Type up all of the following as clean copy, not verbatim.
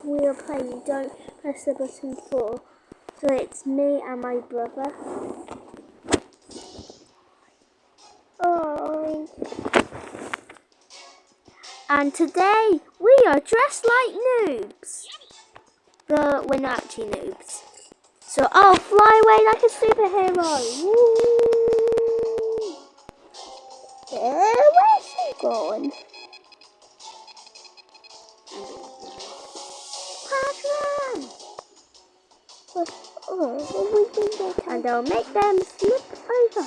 we are playing, you don't press the button 4. So it's me and my brother. Oh. And today we are dressed like noobs. But we're not actually noobs. So I'll fly away like a superhero. Woo. Where's she gone? Pac-Man! And I'll make them slip over.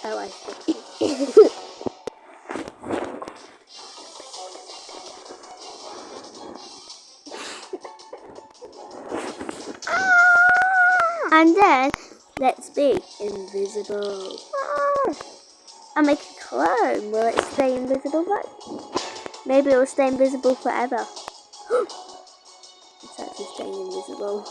Oh, I see. And then, let's be invisible. I'll make a clone. Will it stay invisible? Maybe it will stay invisible forever. It's actually staying invisible.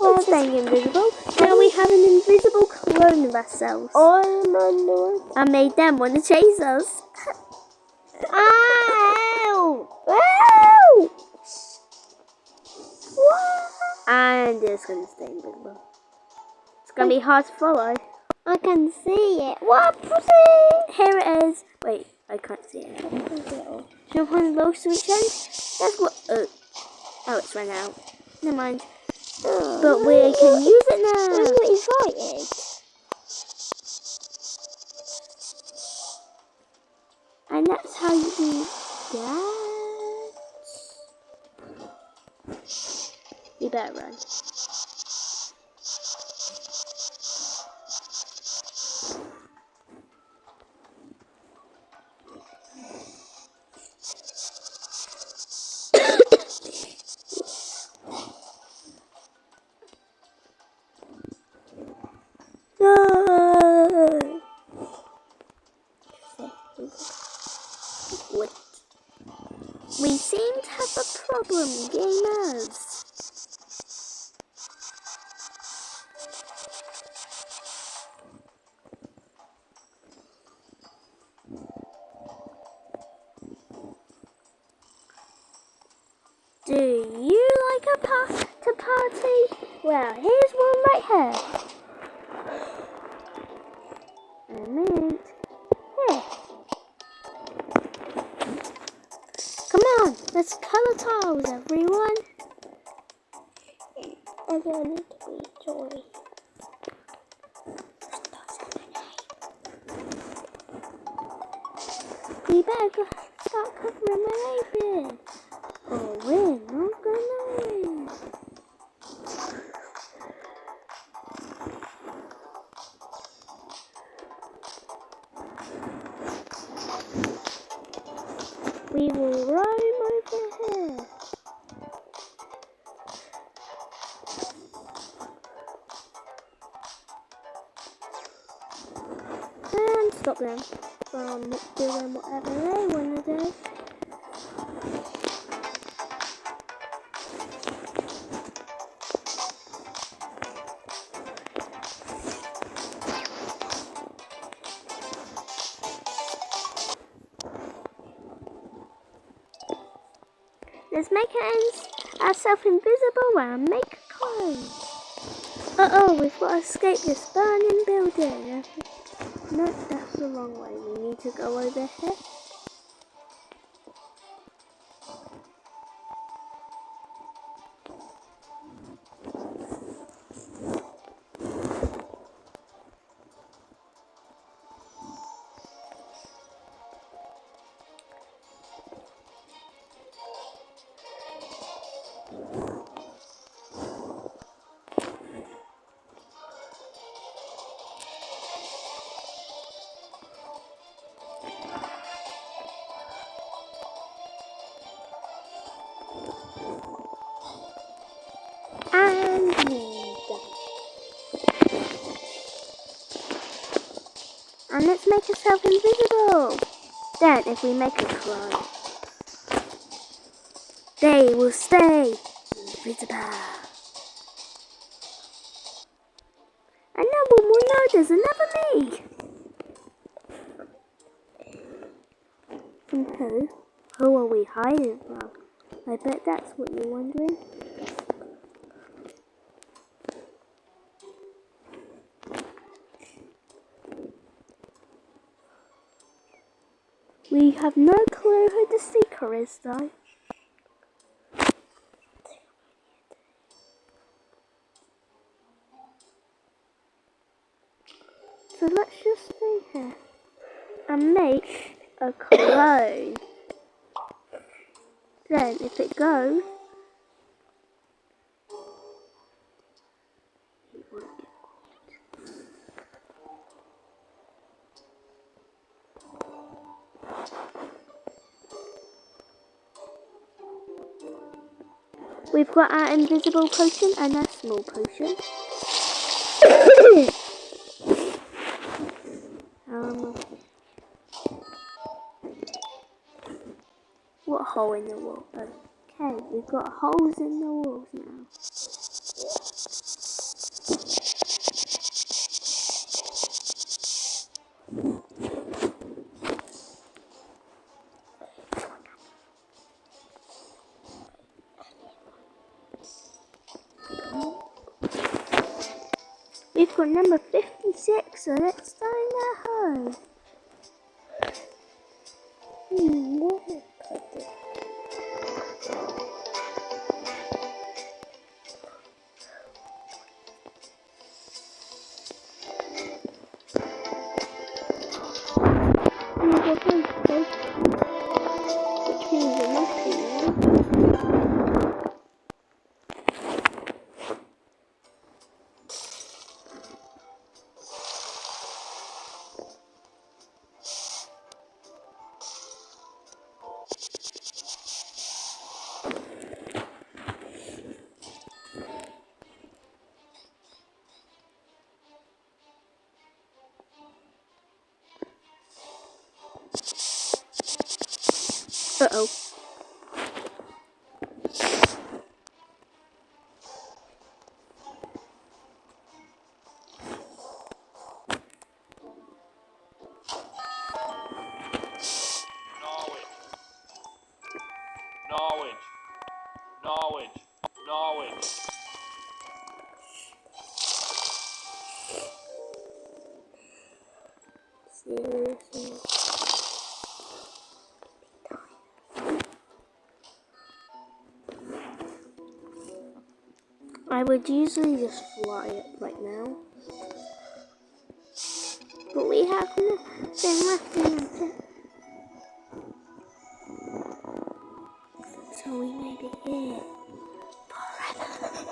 It's staying invisible. Now we have an invisible clone of ourselves. I made them want to chase us. Ow! Ow! And it's going to stay invisible. It's going to be hard to follow. I can see it. What? Here it is. Wait, I can't see it. Jump on the little switch end. That's what. Oh, it's run out. Never mind. But we can use it now. What is fighting? And that's how you do that. You better run. No. Wait. We seem to have a problem, gamers. Do you like to party? Well, here's one right here. A minute. Here. Come on, let's colour tiles, everyone. Everyone needs to be joy. We better start covering my apron. Or we're not gonna win. We will roam over here. And stop them from doing whatever they want to do. Let's make ourselves invisible and make a clone. Uh-oh, we've got to escape this burning building. No, that's the wrong way. We need to go over here. And we're done. And let's make ourselves invisible. Then if we make a clone, they will stay invisible. And no one will know there's another me. From who? Who are we hiding from? I bet that's what you're wondering. We have no clue who the seeker is, though. So let's just stay here and make a clone. Then if it goes, it won't get caught. We've got our invisible potion and our small potion. What hole in the wall? Okay, we've got holes in the walls now. We've got number 56, so let's find that hole. What is it? Uh-oh. Knowledge. Seriously. I would usually just fly it right now. But we have nothing left in it. So we made it here. Forever.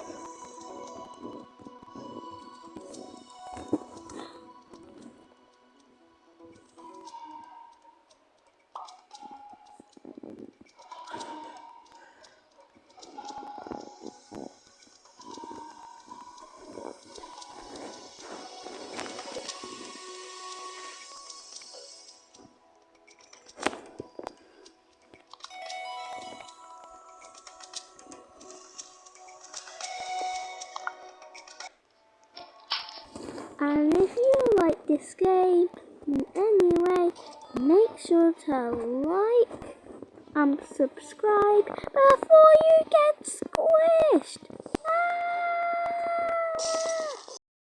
And if you like this game in any way, make sure to like and subscribe before you get squished. Ah!